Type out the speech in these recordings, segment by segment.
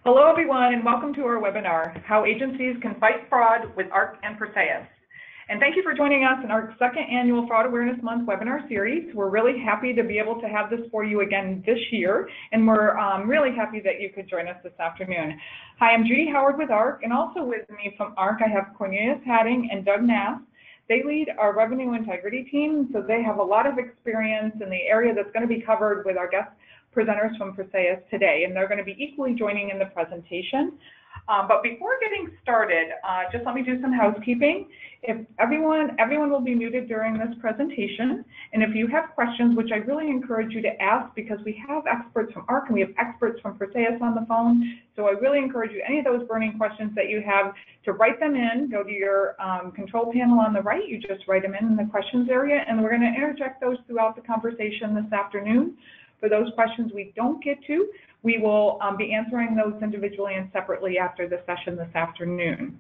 Hello, everyone, and welcome to our webinar, How Agencies Can Fight Fraud with ARC and Perseus. And thank you for joining us in our second annual Fraud Awareness Month webinar series. We're really happy to be able to have this for you again this year, and we're really happy that you could join us this afternoon. Hi, I'm Judy Howard with ARC, and also with me from ARC, I have Cornelius Hadding and Doug Nass. They lead our revenue integrity team, so they have a lot of experience in the area that's going to be covered with our guest presenters from Perseus today, and they're going to be equally joining in the presentation. But before getting started, just let me do some housekeeping. If everyone will be muted during this presentation, and if you have questions, which I really encourage you to ask because we have experts from ARC and we have experts from Perseus on the phone, so I really encourage you, any of those burning questions that you have, to write them in. Go to your control panel on the right, you just write them in the questions area, and we're going to interject those throughout the conversation this afternoon. For those questions we don't get to, we will be answering those individually and separately after the session this afternoon.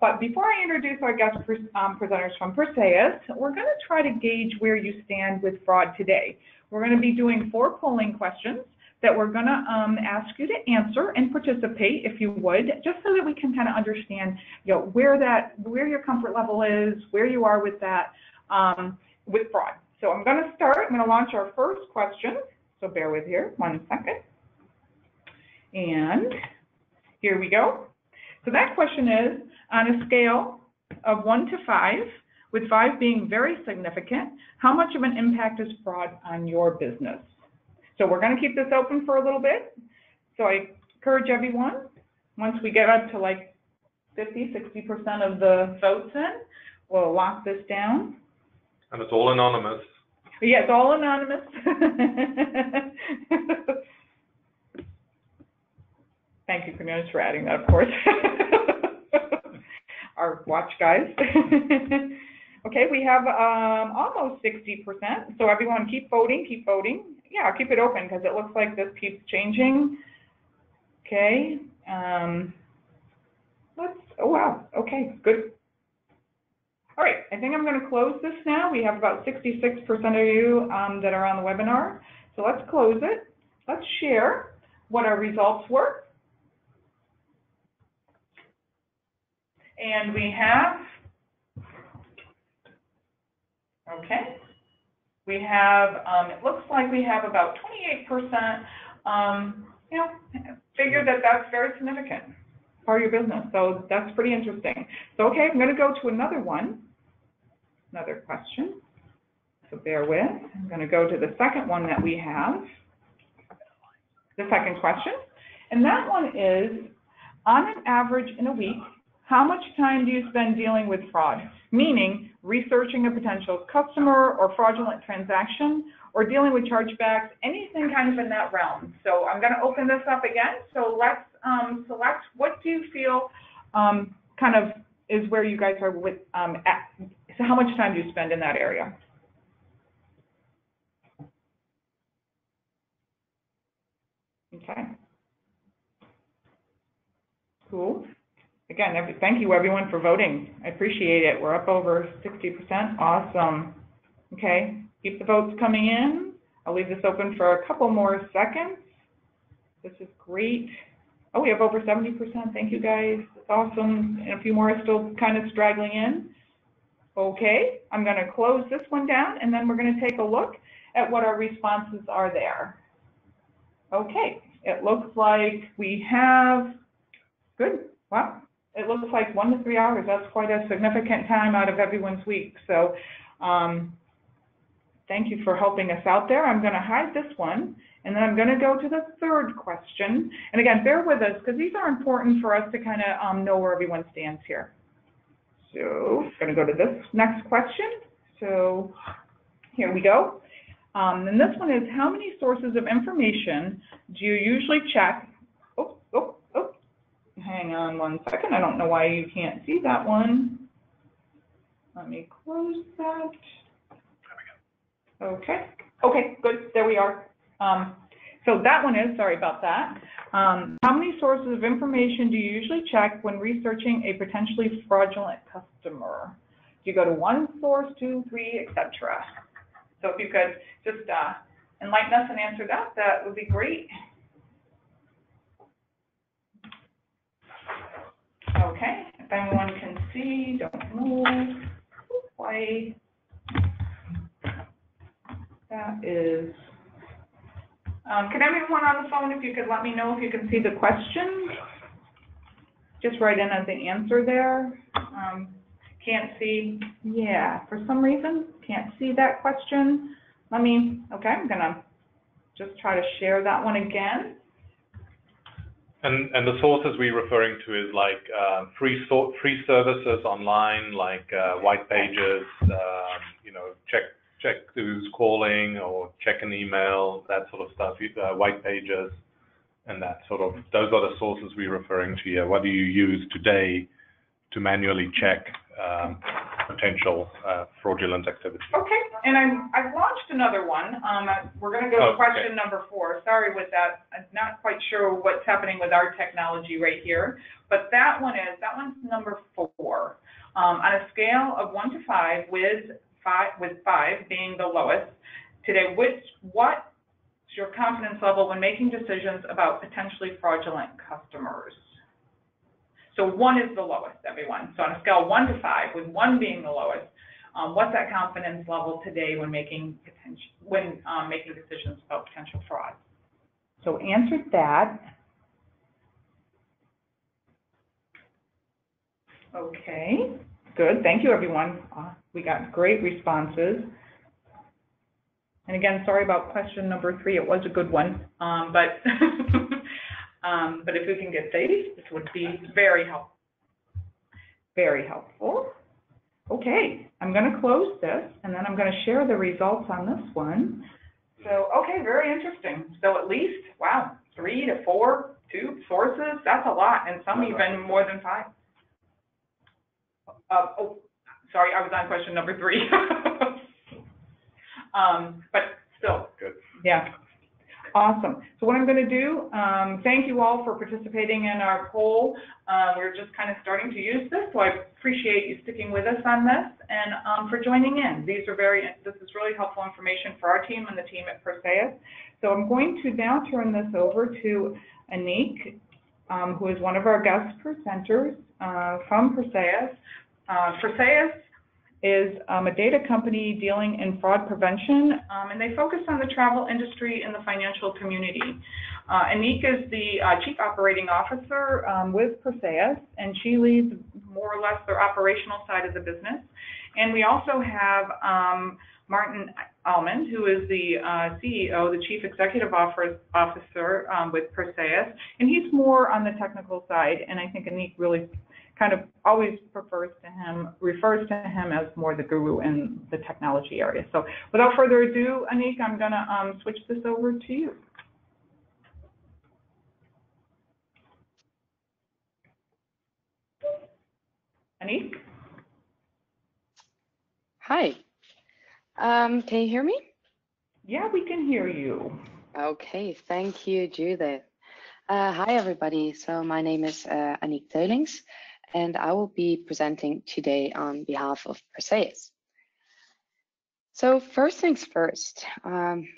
But before I introduce our guest presenters from Perseus, we're going to try to gauge where you stand with fraud today. We're going to be doing 4 polling questions that we're going to ask you to answer and participate, if you would, just so that we can kind of understand, where your comfort level is, where you are with that, with fraud. So I'm going to start. I'm going to launch our first question. So bear with here 1 second. And here we go. So that question is, on a scale of 1 to 5, with 5 being very significant, how much of an impact is fraud on your business? So we're going to keep this open for a little bit. So I encourage everyone, once we get up to like 50, 60% of the votes in, we'll lock this down. And it's all anonymous. Yeah, it's all anonymous. Thank you, Cornelius, for adding that, of course. Our watch guys. Okay, we have almost 60%. So everyone keep voting, keep voting. Yeah, I'll keep it open because it looks like this keeps changing. Okay. Oh, wow. Okay, good. All right, I think I'm going to close this now. We have about 66% of you that are on the webinar. So let's close it. Let's share what our results were. And we have, okay, we have, it looks like we have about 28%, figure that that's very significant for your business. So that's pretty interesting. So, okay, I'm going to go to another one. Another question, so bear with. I'm going to go to the second one that we have, the second question, and that one is, on an average in a week, how much time do you spend dealing with fraud? Meaning, researching a potential customer or fraudulent transaction, or dealing with chargebacks, anything kind of in that realm. So I'm going to open this up again. So let's select what do you feel kind of is where you guys are with at. So how much time do you spend in that area? Okay. Cool. Again, thank you everyone for voting. I appreciate it. We're up over 60%. Awesome. Okay. Keep the votes coming in. I'll leave this open for a couple more seconds. This is great. Oh, we have over 70%. Thank you guys. It's awesome. And a few more are still kind of straggling in. Okay, I'm going to close this one down, and then we're going to take a look at what our responses are there. Okay, it looks like we have, good, wow, it looks like 1 to 3 hours. That's quite a significant time out of everyone's week. So thank you for helping us out there. I'm going to hide this one, and then I'm going to go to the third question. And again, bear with us, because these are important for us to kind of know where everyone stands here. So I'm going to go to this next question. So here we go. And this one is, how many sources of information do you usually check? Oh, hang on 1 second. I don't know why you can't see that one. Let me close that. Okay. Okay, good. There we are. So that one is, sorry about that. How many sources of information do you usually check when researching a potentially fraudulent customer? Do you go to 1 source, 2, 3, etc.? So if you could just enlighten us and answer that, that would be great. Okay, if anyone can see, don't move. Play. That is. Can everyone on the phone, if you could let me know if you can see the question? Just write in as the answer there. Can't see, yeah, for some reason, can't see that question. Okay, I'm gonna just try to share that one again. And the sources we're referring to is like free services online, like white pages, check who's calling or check an email, that sort of stuff, white pages, and that sort of, those are the sources we're referring to here. What do you use today to manually check potential fraudulent activity? Okay, and I've launched another one. We're going to go to question number 4. Sorry with that. I'm not quite sure what's happening with our technology right here, but that one's number 4. On a scale of 1 to 5, with 5 being the lowest, today, what's your confidence level when making decisions about potentially fraudulent customers? So 1 is the lowest, everyone. So on a scale of 1 to 5, with 1 being the lowest, what's that confidence level today when making decisions about potential fraud? So answer that. Okay, good. Thank you, everyone. We got great responses. And again, sorry about question number 3. It was a good one, but but if we can get these, this would be very helpful. Very helpful. Okay, I'm going to close this, and then I'm going to share the results on this one. So, okay, very interesting. So at least, wow, 3 to 4, 2 sources, that's a lot, and some even more than 5. Sorry, I was on question number 3. But still, good. Yeah. Awesome. So what I'm going to do, thank you all for participating in our poll. We're just kind of starting to use this, so I appreciate you sticking with us on this and for joining in. This is really helpful information for our team and the team at Perseus. So I'm going to now turn this over to Aniek, who is one of our guest presenters from Perseus. Perseus is a data company dealing in fraud prevention, and they focus on the travel industry and the financial community. Aniek is the Chief Operating Officer with Perseus, and she leads more or less their operational side of the business. And we also have Maarten Alleman, who is the CEO, the Chief Executive Officer with Perseus, and he's more on the technical side, and I think Aniek really kind of always refers to him as more the guru in the technology area. So without further ado, Aniek, I'm going to switch this over to you. Aniek? Hi. Can you hear me? Yeah, we can hear you. Okay, thank you, Judith. Hi, everybody. So my name is Aniek Teulings, and I will be presenting today on behalf of Perseus. So first things first,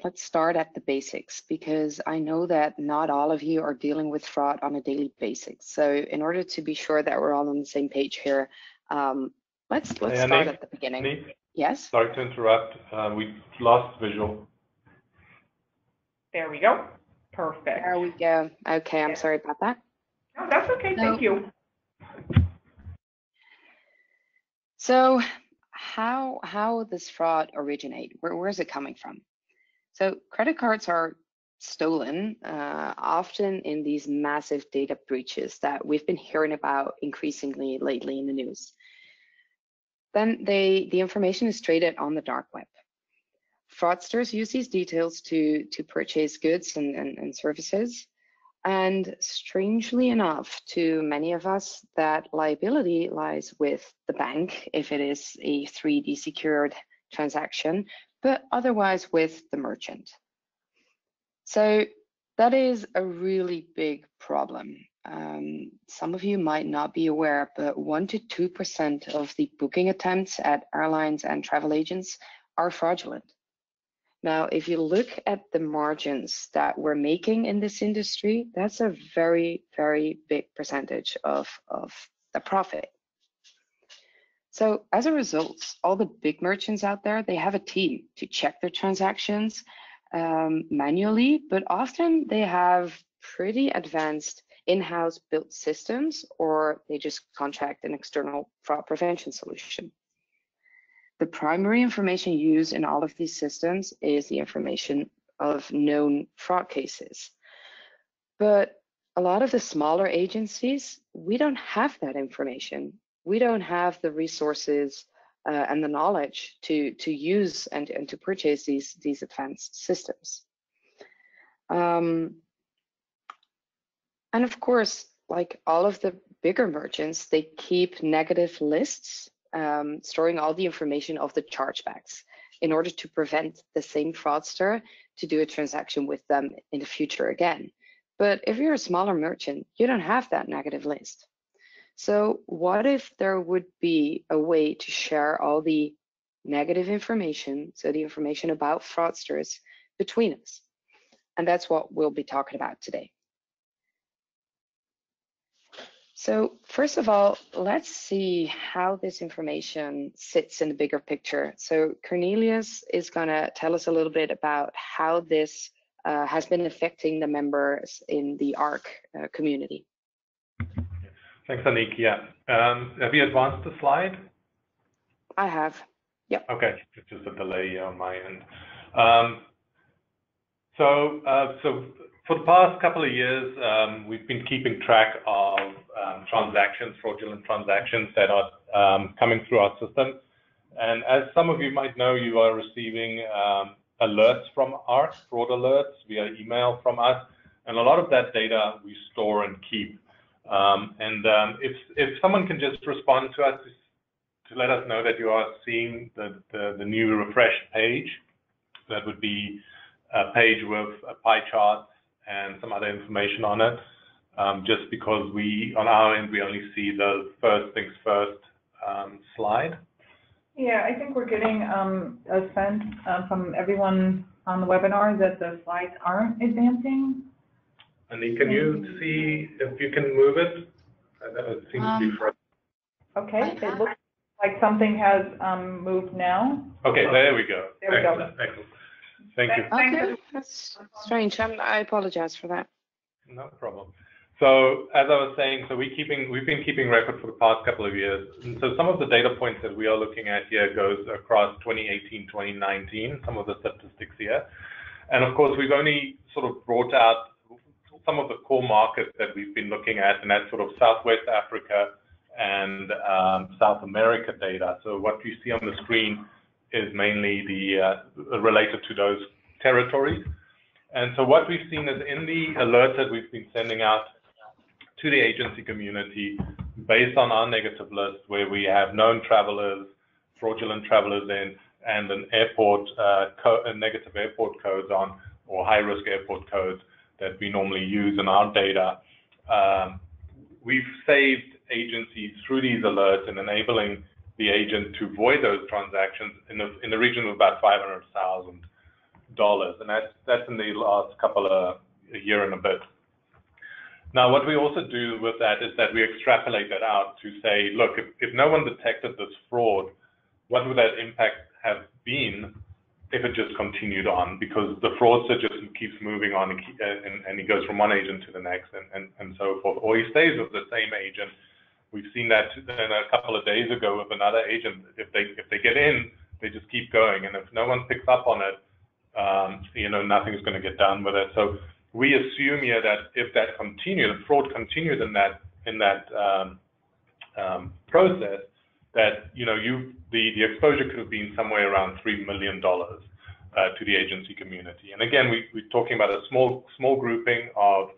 let's start at the basics, because I know that not all of you are dealing with fraud on a daily basis. So in order to be sure that we're all on the same page here, let's start at the beginning. Aniek? Yes? Sorry to interrupt. We lost visual. There we go. Perfect. There we go. Okay, I'm sorry about that. No, that's okay. Thank you. So how does fraud originate? Where is it coming from? So credit cards are stolen often in these massive data breaches that we've been hearing about increasingly lately in the news. Then the information is traded on the dark web. Fraudsters use these details to purchase goods and services. And strangely enough, to many of us, that liability lies with the bank if it is a 3D secured transaction, but otherwise with the merchant. So that is a really big problem. Some of you might not be aware, but 1 to 2% of the booking attempts at airlines and travel agents are fraudulent. Now, if you look at the margins that we're making in this industry, that's a very, very big percentage of the profit. So as a result, all the big merchants out there, they have a team to check their transactions manually, but often they have pretty advanced in-house built systems, or they just contract an external fraud prevention solution. The primary information used in all of these systems is the information of known fraud cases. But a lot of the smaller agencies, we don't have that information. We don't have the resources and the knowledge to use and to purchase these advanced systems. And of course, like all of the bigger merchants, they keep negative lists, storing all the information of the chargebacks in order to prevent the same fraudster to do a transaction with them in the future again. But if you're a smaller merchant, you don't have that negative list. So what if there would be a way to share all the negative information, so the information about fraudsters, between us? And that's what we'll be talking about today. So first of all, let's see how this information sits in the bigger picture. So Cornelius is going to tell us a little bit about how this has been affecting the members in the ARC community. Thanks, Aniek. Yeah. Have you advanced the slide? I have. Yep. Okay. It's just a delay on my end. So for the past couple of years, we've been keeping track of transactions, fraudulent transactions that are coming through our system. And as some of you might know, you are receiving alerts from ARC, fraud alerts via email from us. And a lot of that data we store and keep. If someone can just respond to us to let us know that you are seeing the new refreshed page, that would be a page with a pie chart and some other information on it, just because on our end, we only see the first things first slide. Yeah, I think we're getting a sense from everyone on the webinar that the slides aren't advancing. Aniek, can you see if you can move it? It seems to be fresh. Okay, it looks like something has moved now. Okay, there we go. There we go. Excellent. Thank you. Okay, that's strange. I apologize for that. No problem. So as I was saying, we've been keeping record for the past couple of years. And so some of the data points that we are looking at here goes across 2018, 2019, some of the statistics here. And of course, we've only sort of brought out some of the core markets that we've been looking at, and that's sort of Southwest Africa and South America data. So what you see on the screen is mainly related to those territories. And so what we've seen is in the alerts that we've been sending out to the agency community based on our negative list, where we have known travelers, fraudulent travelers in, and an airport, a negative airport codes on, or high-risk airport codes that we normally use in our data. We've saved agencies through these alerts and enabling the agent to void those transactions in the region of about $500,000, and that's in the last a year and a bit. Now, what we also do with that is that we extrapolate that out to say, look, if no one detected this fraud, what would that impact have been if it just continued on? Because the fraudster just keeps moving on and he goes from one agent to the next and so forth, or he stays with the same agent. We've seen that a couple of days ago with another agent. If they get in, they just keep going, and if no one picks up on it, nothing's going to get done with it. So we assume here that if that continued, the fraud continued in that process, that the exposure could have been somewhere around $3 million to the agency community. And again, we're talking about a small grouping of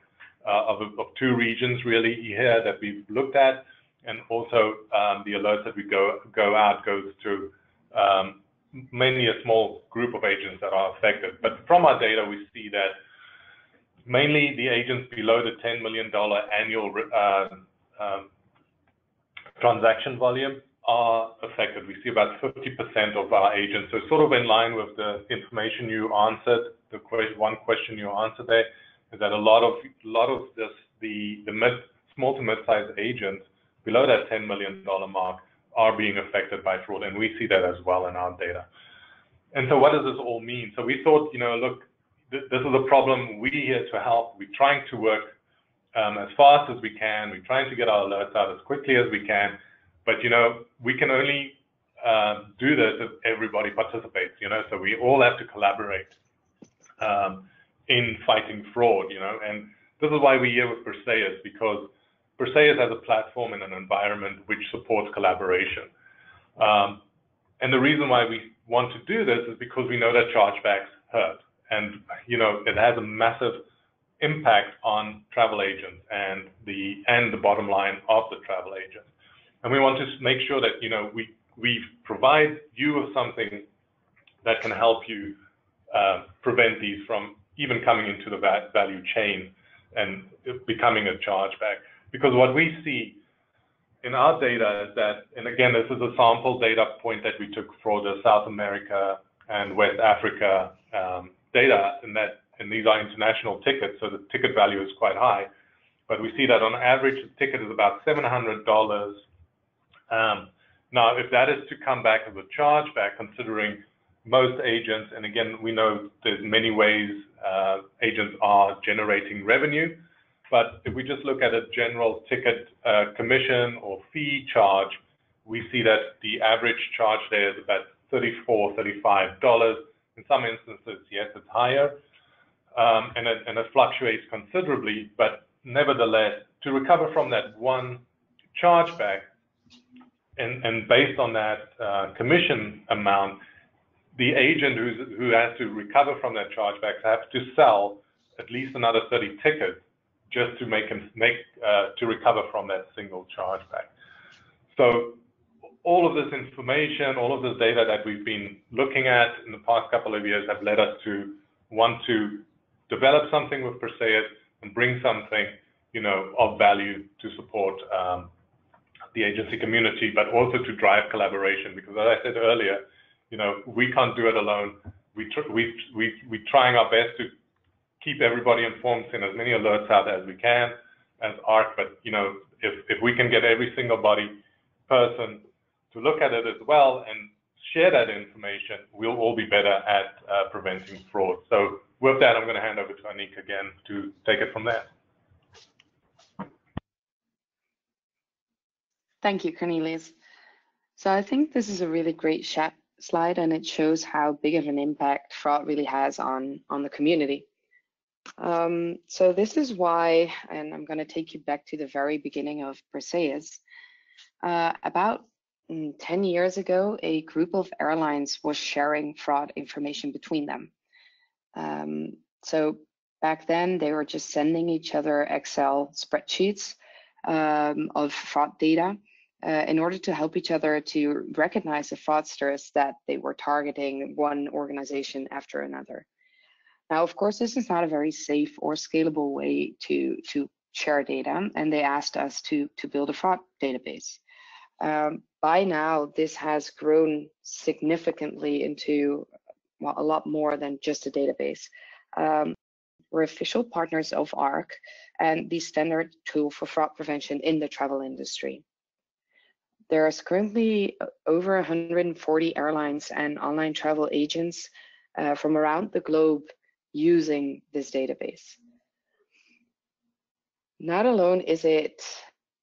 two regions really here that we've looked at, and also the alerts that we go out goes to mainly a small group of agents that are affected. But from our data, we see that mainly the agents below the $10 million annual transaction volume are affected. We see about 50% of our agents. So sort of in line with the information you answered, one question you answered there, is that a lot of this, the small to mid-sized agents below that $10 million mark are being affected by fraud, and we see that as well in our data. And so what does this all mean? So we thought, look, this is a problem. We're here to help. We're trying to work as fast as we can. We're trying to get our alerts out as quickly as we can. But, we can only do this if everybody participates, so we all have to collaborate in fighting fraud, and this is why we're here with Perseus, because Perseus has a platform and an environment which supports collaboration. And the reason why we want to do this is because we know that chargebacks hurt, and it has a massive impact on travel agents and the bottom line of the travel agents. And we want to make sure that we provide you with something that can help you prevent these from even coming into the value chain and becoming a chargeback. Because what we see in our data is that, and again, this is a sample data point that we took for the South America and West Africa data, and these are international tickets, so the ticket value is quite high. But we see that on average, the ticket is about $700. Now, if that is to come back as a chargeback, considering most agents, and again, we know there's many ways agents are generating revenue, but if we just look at a general ticket commission or fee charge, we see that the average charge there is about $34, $35. In some instances, yes, it's higher, and it fluctuates considerably, but nevertheless, to recover from that one chargeback, and based on that commission amount, the agent who has to recover from that chargeback has to sell at least another 30 tickets just to to recover from that single chargeback. So all of this information, all of this data that we've been looking at in the past couple of years have led us to want to develop something with Perseus and bring something, of value to support the agency community, but also to drive collaboration. Because as I said earlier, we can't do it alone. We're trying our best to keep everybody informed, send as many alerts out as we can as ARC, but if we can get every single person to look at it as well and share that information, we'll all be better at preventing fraud. So with that, I'm going to hand over to Aniek again to take it from there. Thank you, Cornelius. So I think this is a really great slide, and it shows how big of an impact fraud really has on the community. So this is why, and I'm going to take you back to the very beginning of Perseus. About 10 years ago, a group of airlines was sharing fraud information between them. So back then, they were just sending each other Excel spreadsheets of fraud data in order to help each other to recognize the fraudsters that they were targeting one organization after another. Now, of course, this is not a very safe or scalable way to share data, and they asked us to build a fraud database. By now, this has grown significantly into, well, a lot more than just a database. We're official partners of ARC and the standard tool for fraud prevention in the travel industry. There's currently over 140 airlines and online travel agents from around the globe using this database. Not alone is it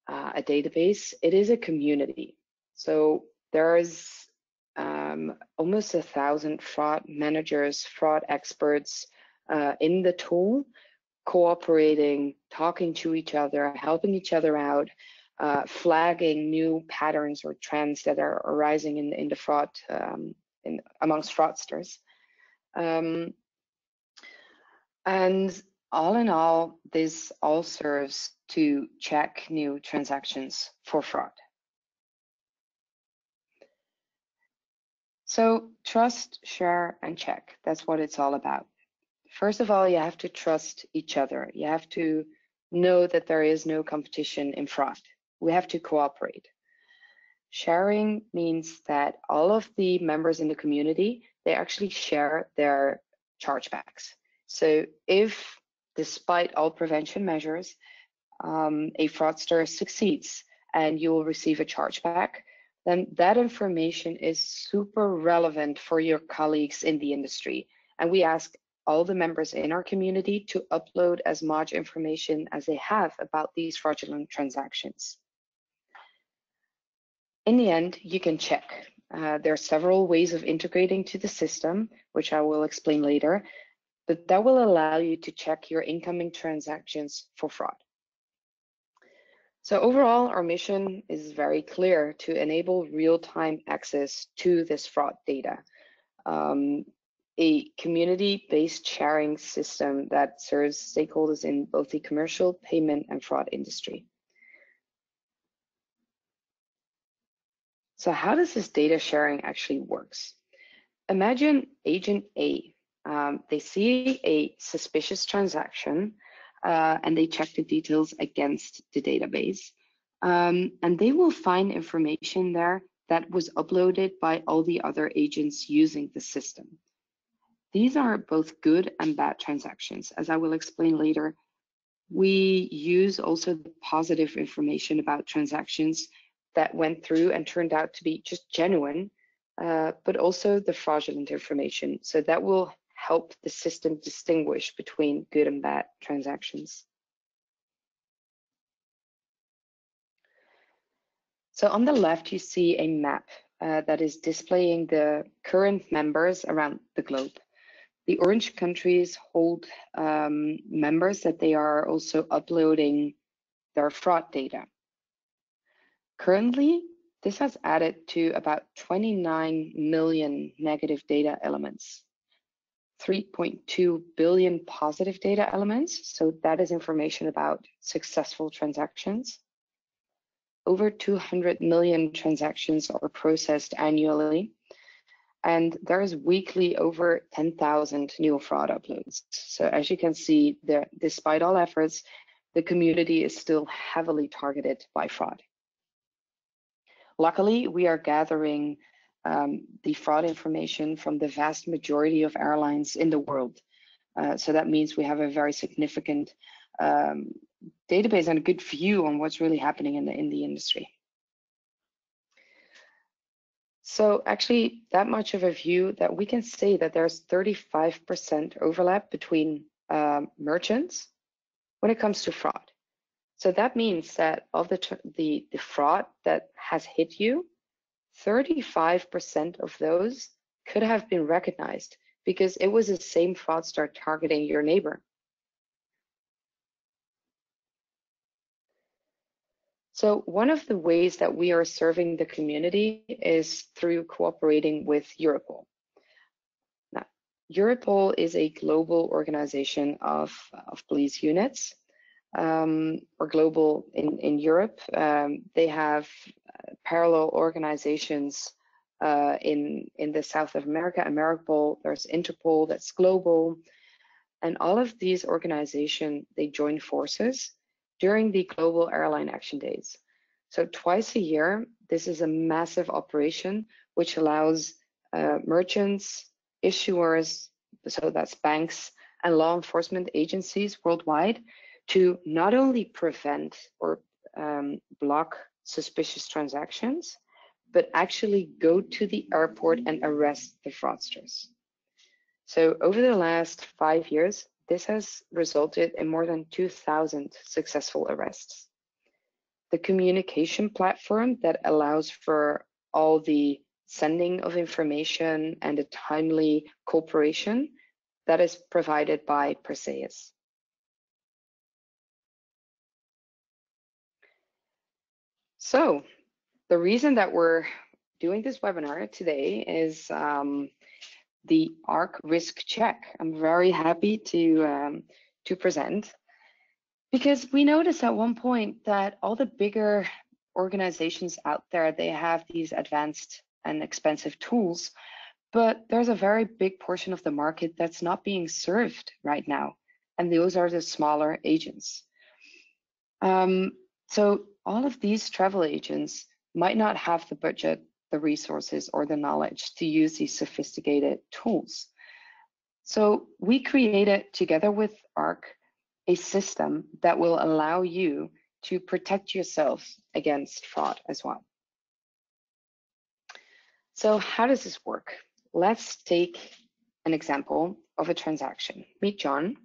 a database, it is a community. So there's almost 1,000 fraud managers, fraud experts in the tool, cooperating, talking to each other, helping each other out, flagging new patterns or trends that are arising in the fraud, amongst fraudsters. And all in all, this all serves to check new transactions for fraud. So trust, share, and check. That's what it's all about. First of all, you have to trust each other. You have to know that there is no competition in fraud. We have to cooperate. Sharing means that all of the members in the community, they actually share their chargebacks. So if, despite all prevention measures, a fraudster succeeds and you will receive a chargeback, then that information is super relevant for your colleagues in the industry. And we ask all the members in our community to upload as much information as they have about these fraudulent transactions. In the end, you can check. There are several ways of integrating to the system, which I will explain later, but that will allow you to check your incoming transactions for fraud. So overall, our mission is very clear: to enable real-time access to this fraud data. A community-based sharing system that serves stakeholders in both the commercial, payment, and fraud industry. So how does this data sharing actually works? Imagine Agent A. They see a suspicious transaction and they check the details against the database. And they will find information there that was uploaded by all the other agents using the system. These are both good and bad transactions. As I will explain later, we use also the positive information about transactions that went through and turned out to be just genuine, but also the fraudulent information. So that will help the system distinguish between good and bad transactions. So on the left, you see a map that is displaying the current members around the globe. The orange countries hold members that they are also uploading their fraud data. Currently, this has added to about 29 million negative data elements, 3.2 billion positive data elements. So that is information about successful transactions. Over 200 million transactions are processed annually. And there is weekly over 10,000 new fraud uploads. So as you can see, despite all efforts, the community is still heavily targeted by fraud. Luckily, we are gathering the fraud information from the vast majority of airlines in the world. So that means we have a very significant database and a good view on what's really happening in the industry. So actually, that much of a view that we can say that there's 35% overlap between merchants when it comes to fraud. So that means that of the fraud that has hit you, 35% of those could have been recognized because it was the same fraudster targeting your neighbor. So one of the ways that we are serving the community is through cooperating with Europol. Now, Europol is a global organization of police units, or global in Europe. They have parallel organizations in the South of America, Ameripol, there's Interpol, that's global. And all of these organizations, they join forces during the Global Airline Action Days. So twice a year, this is a massive operation which allows merchants, issuers, so that's banks, and law enforcement agencies worldwide to not only prevent or block suspicious transactions, but actually go to the airport and arrest the fraudsters. So over the last 5 years, this has resulted in more than 2,000 successful arrests. The communication platform that allows for all the sending of information and the timely cooperation, that is provided by Perseus. So the reason that we're doing this webinar today is the ARC risk check. I'm very happy to present, because we noticed at one point that all the bigger organizations out there, they have these advanced and expensive tools, but there's a very big portion of the market that's not being served right now, and those are the smaller agents. So all of these travel agents might not have the budget, the resources, or the knowledge to use these sophisticated tools. So we created, together with ARC, a system that will allow you to protect yourself against fraud as well. So how does this work? Let's take an example of a transaction. Meet John.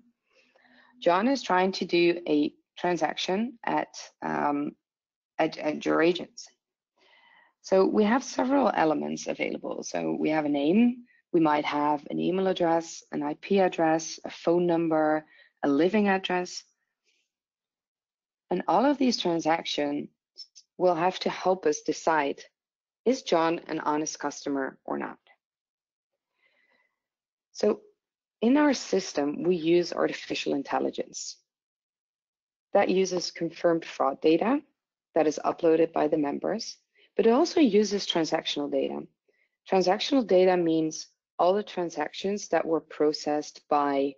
John is trying to do a transaction at your agency. So we have several elements available. So we have a name, we might have an email address, an IP address, a phone number, a living address. And all of these transactions will have to help us decide, is John an honest customer or not? So in our system, we use artificial intelligence. That uses confirmed fraud data that is uploaded by the members, but it also uses transactional data. Transactional data means all the transactions that were processed by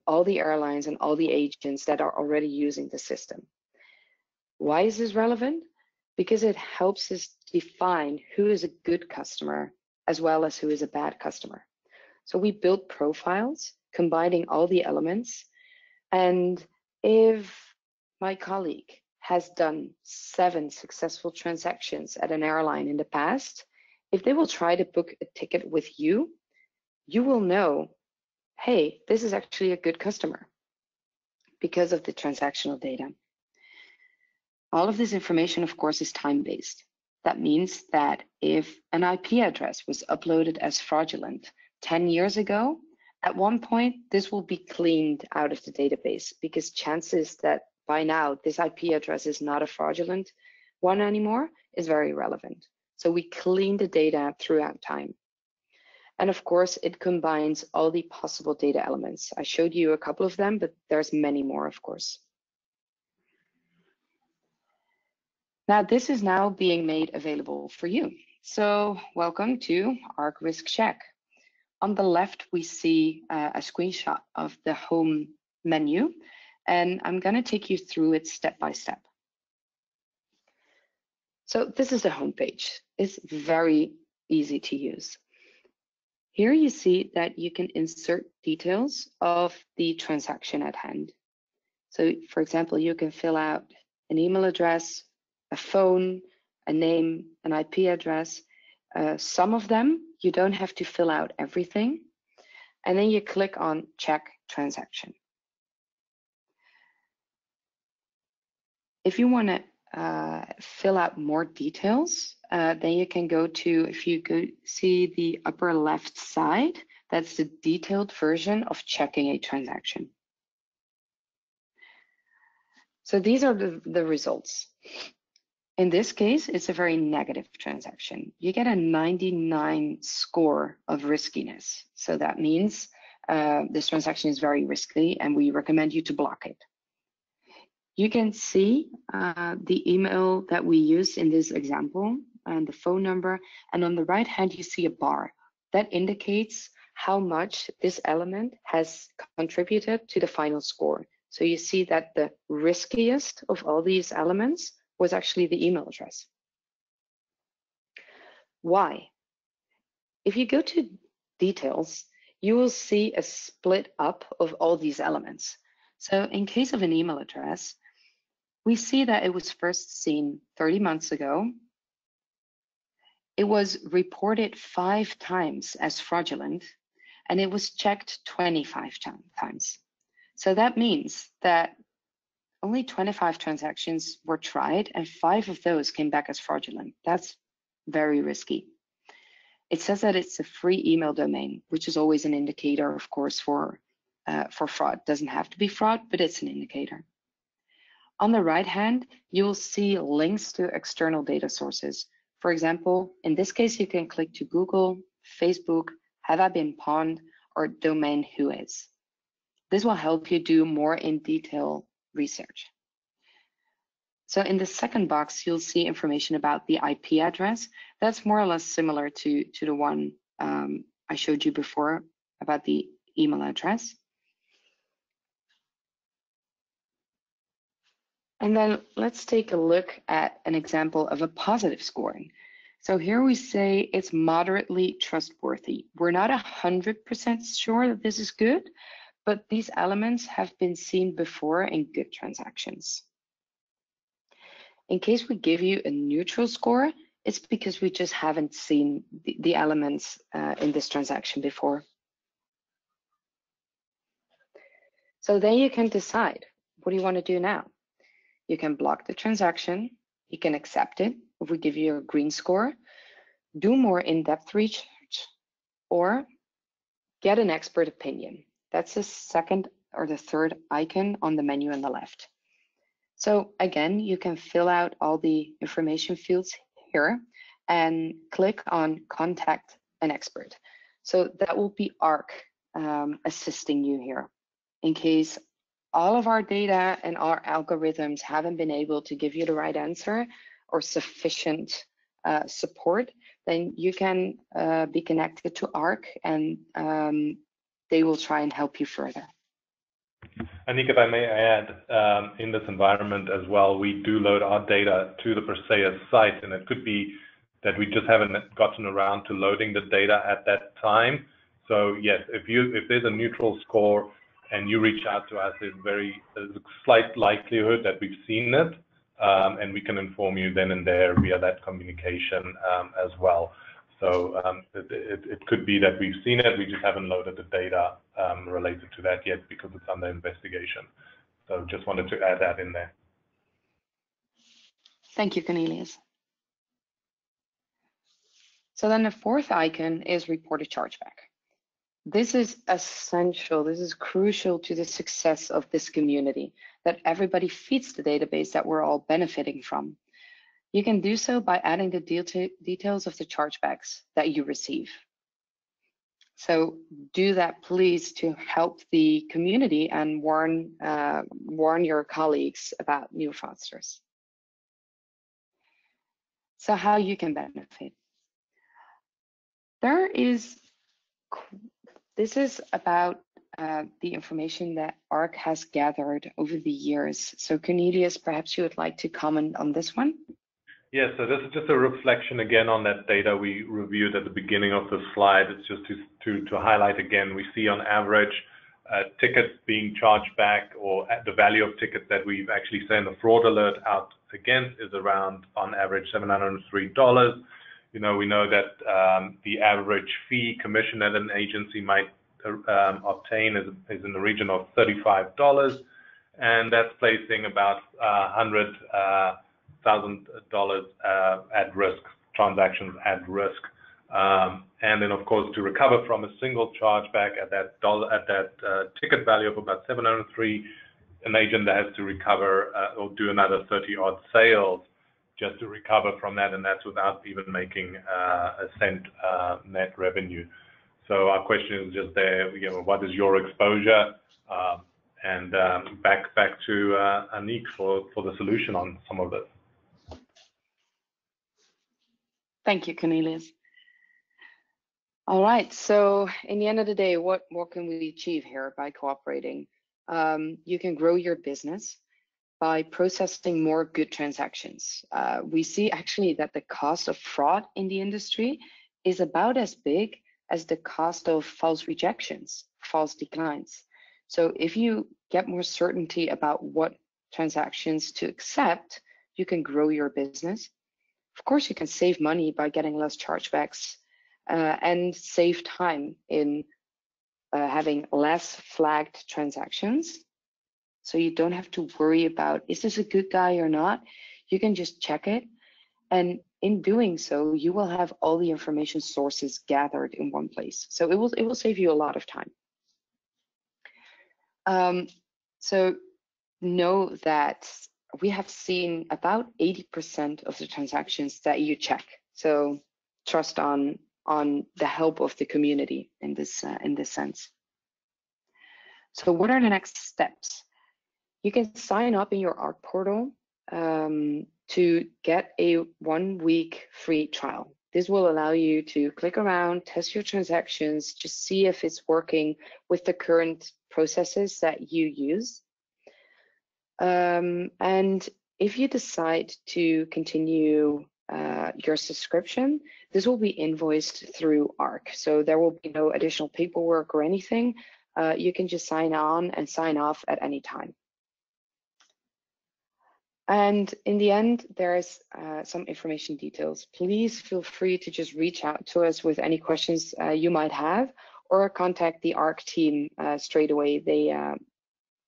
all the airlines and all the agents that are already using the system. Why is this relevant? Because it helps us define who is a good customer as well as who is a bad customer. So we build profiles combining all the elements. And if my colleague has done 7 successful transactions at an airline in the past, if they will try to book a ticket with you, you will know, hey, this is actually a good customer because of the transactional data. All of this information, of course, is time-based. That means that if an IP address was uploaded as fraudulent 10 years ago, at one point, this will be cleaned out of the database because chances that by now this IP address is not a fraudulent one anymore is very relevant. So we clean the data throughout time. And of course, it combines all the possible data elements. I showed you a couple of them, but there's many more, of course. Now, this is now being made available for you. So welcome to Arc Risk Check. On the left, we see a screenshot of the home menu, and I'm going to take you through it step by step. So this is the home page. It's very easy to use. Here you see that you can insert details of the transaction at hand. So for example, you can fill out an email address, a phone, a name, an IP address. Some of them, you don't have to fill out everything. And then you click on Check Transaction. If you want to fill out more details, then you can go to, if you go see the upper left side, that's the detailed version of checking a transaction. So these are the results. In this case, it's a very negative transaction. You get a 99 score of riskiness. So that means this transaction is very risky and we recommend you to block it. You can see the email that we use in this example and the phone number. And on the right hand, you see a bar that indicates how much this element has contributed to the final score. So you see that the riskiest of all these elements was actually the email address. Why? If you go to details, you will see a split up of all these elements. So in case of an email address, we see that it was first seen 30 months ago. It was reported 5 times as fraudulent, and it was checked 25 times. So that means that only 25 transactions were tried and 5 of those came back as fraudulent. That's very risky. It says that it's a free email domain, which is always an indicator, of course, for fraud. Doesn't have to be fraud, but it's an indicator. On the right hand, you will see links to external data sources. For example, in this case, you can click to Google, Facebook, Have I Been Pawned, or Domain Who Is. This will help you do more in detail research. So in the second box, you'll see information about the IP address. That's more or less similar to the one I showed you before about the email address. And then let's take a look at an example of a positive scoring. So here we say it's moderately trustworthy. We're not 100% sure that this is good, but these elements have been seen before in good transactions. In case we give you a neutral score, it's because we just haven't seen the elements in this transaction before. So then you can decide, what do you want to do now? You can block the transaction, you can accept it if we give you a green score, do more in-depth research, or get an expert opinion. That's the second or the third icon on the menu on the left. So again, you can fill out all the information fields here and click on contact an expert. So that will be ARC assisting you here. In case all of our data and our algorithms haven't been able to give you the right answer or sufficient support, then you can be connected to ARC and they will try and help you further. Aniek, if I may add, in this environment as well, we do load our data to the Perseus site, and it could be that we just haven't gotten around to loading the data at that time. So yes, if there's a neutral score and you reach out to us, there's a slight likelihood that we've seen it, and we can inform you then and there via that communication as well. So it could be that we've seen it, we just haven't loaded the data related to that yet because it's under investigation. So just wanted to add that in there. Thank you, Cornelius. So then the fourth icon is report a chargeback. This is essential, this is crucial to the success of this community, that everybody feeds the database that we're all benefiting from. You can do so by adding the details of the chargebacks that you receive. So do that, please, to help the community and warn your colleagues about new fraudsters. So how you can benefit. This is about the information that ARC has gathered over the years. So Cornelius, perhaps you would like to comment on this one? Yes, so this is just a reflection again on that data we reviewed at the beginning of the slide. It's just to highlight again, we see on average tickets being charged back, or the value of tickets that we've actually sent a fraud alert out against is around, on average, $703. You know, we know that the average fee commission that an agency might obtain is in the region of $35, and that's placing about $100,000 at risk, transactions at risk. And then, of course, to recover from a single chargeback at that ticket value of about $703, an agent that has to recover or do another 30-odd sales just to recover from that, and that's without even making a cent net revenue. So our question is just there, you know, what is your exposure? And back to Aniek for the solution on some of this. Thank you, Cornelius. All right, so in the end of the day, what can we achieve here by cooperating? You can grow your business by processing more good transactions. We see actually that the cost of fraud in the industry is about as big as the cost of false rejections, false declines. So if you get more certainty about what transactions to accept, you can grow your business. Of course, you can save money by getting less chargebacks and save time in having less flagged transactions. So you don't have to worry about, is this a good guy or not? You can just check it. And in doing so, you will have all the information sources gathered in one place. So it will save you a lot of time. So know that we have seen about 80% of the transactions that you check. So trust on the help of the community in this sense. So what are the next steps? You can sign up in your ARC portal to get a 1-week free trial. This will allow you to click around, test your transactions, just see if it's working with the current processes that you use. And if you decide to continue your subscription, this will be invoiced through ARC. So there will be no additional paperwork or anything. You can just sign on and sign off at any time. And in the end, there's some information details. Please feel free to just reach out to us with any questions you might have, or contact the ARC team straight away.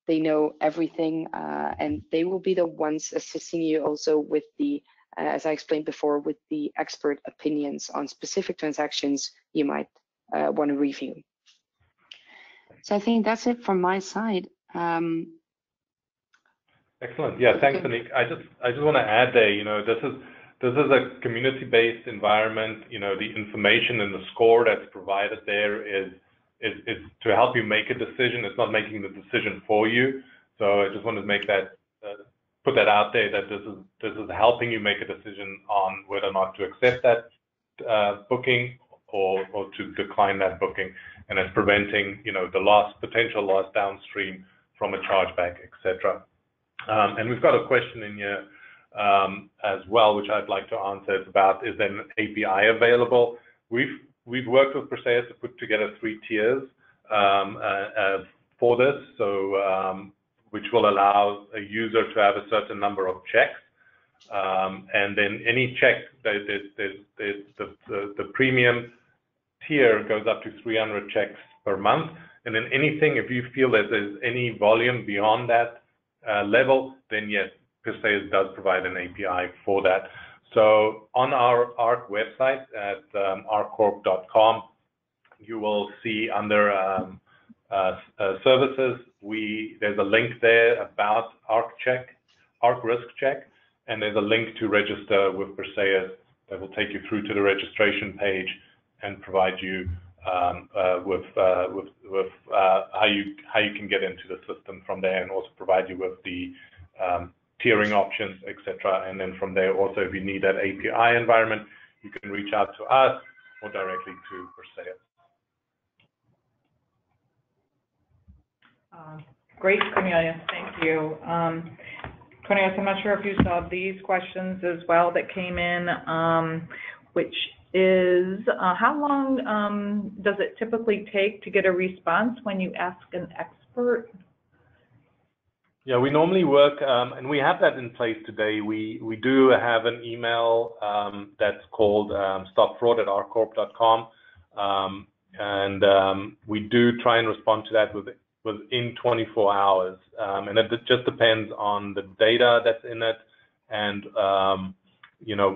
They know everything, and they will be the ones assisting you also with the, as I explained before, with the expert opinions on specific transactions you might want to review. So I think that's it from my side. Excellent. Yeah, thanks, Aniek. I just want to add there, this is a community-based environment. The information and the score that's provided there is to help you make a decision. It's not making the decision for you. So I just want to make that put that out there, that this is helping you make a decision on whether or not to accept that booking or to decline that booking, and it's preventing the potential loss downstream from a chargeback, etc. And we've got a question in here as well, which I'd like to answer. It's about, is there an API available? We've worked with Perseus to put together 3 tiers for this, so which will allow a user to have a certain number of checks, and then any check, the premium tier goes up to 300 checks per month, and then anything, if you feel that there's any volume beyond that level, then yes, Perseus does provide an API for that. So on our ARC website at arccorp.com, you will see under services, there's a link there about ARC risk check, and there's a link to register with Perseus that will take you through to the registration page and provide you with how you can get into the system from there, and also provide you with the tiering options, etc. And then from there, also, if you need that API environment, you can reach out to us or directly to Perseus. Great, Cornelius, thank you. Cornelius, I'm not sure if you saw these questions as well that came in, which is, how long does it typically take to get a response when you ask an expert? Yeah, we normally work, and we have that in place today. We do have an email that's called stopfraud@arccorp.com, and we do try and respond to that within 24 hours, and it just depends on the data that's in it, and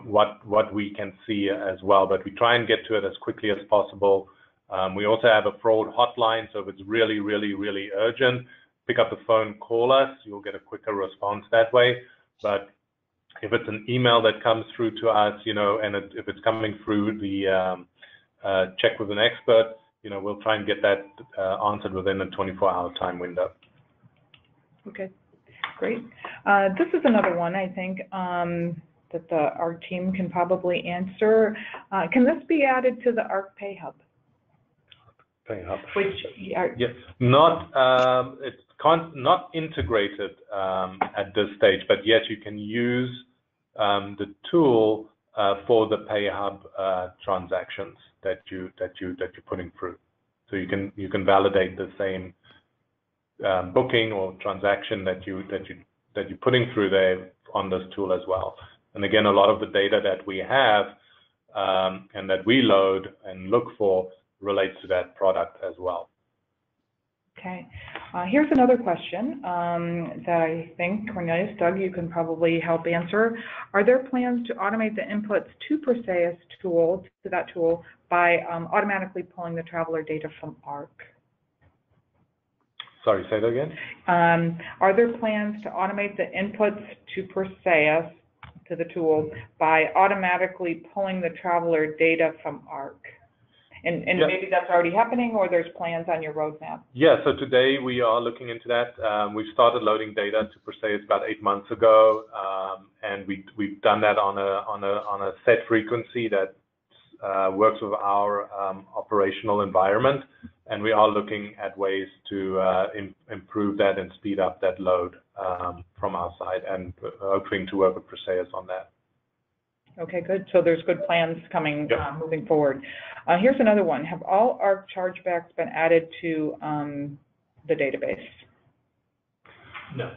what we can see as well, but we try and get to it as quickly as possible. We also have a fraud hotline, so if it's really, really, really urgent, pick up the phone, call us, you'll get a quicker response that way. But if it's an email that comes through to us, and if it's coming through the check with an expert, we'll try and get that answered within a 24-hour time window. Okay, great. This is another one, I think, that our team can probably answer. Can this be added to the ARC Pay Hub? Pay Hub. Which yes, it's not integrated at this stage, but yes, you can use the tool for the Pay Hub transactions that you're putting through. So you can validate the same booking or transaction that you're putting through there on this tool as well. And again, a lot of the data that we have and that we load and look for relates to that product as well. Okay, here's another question that I think, Cornelius, Doug, you can probably help answer. Are there plans to automate the inputs to Perseus to that tool by automatically pulling the traveler data from ARC? Sorry, say that again? Are there plans to automate the inputs to Perseus, to the tool, by automatically pulling the traveler data from ARC? And yep. Maybe that's already happening, or there's plans on your roadmap? Yeah, so today we are looking into that. We've started loading data to Perseus about 8 months ago, and we've done that on a set frequency that works with our operational environment, and we are looking at ways to improve that and speed up that load from our side, and hoping to work with Perseus on that. Okay, good. So there's good plans coming, yep. Moving forward. Here's another one. Have all ARC chargebacks been added to the database? No.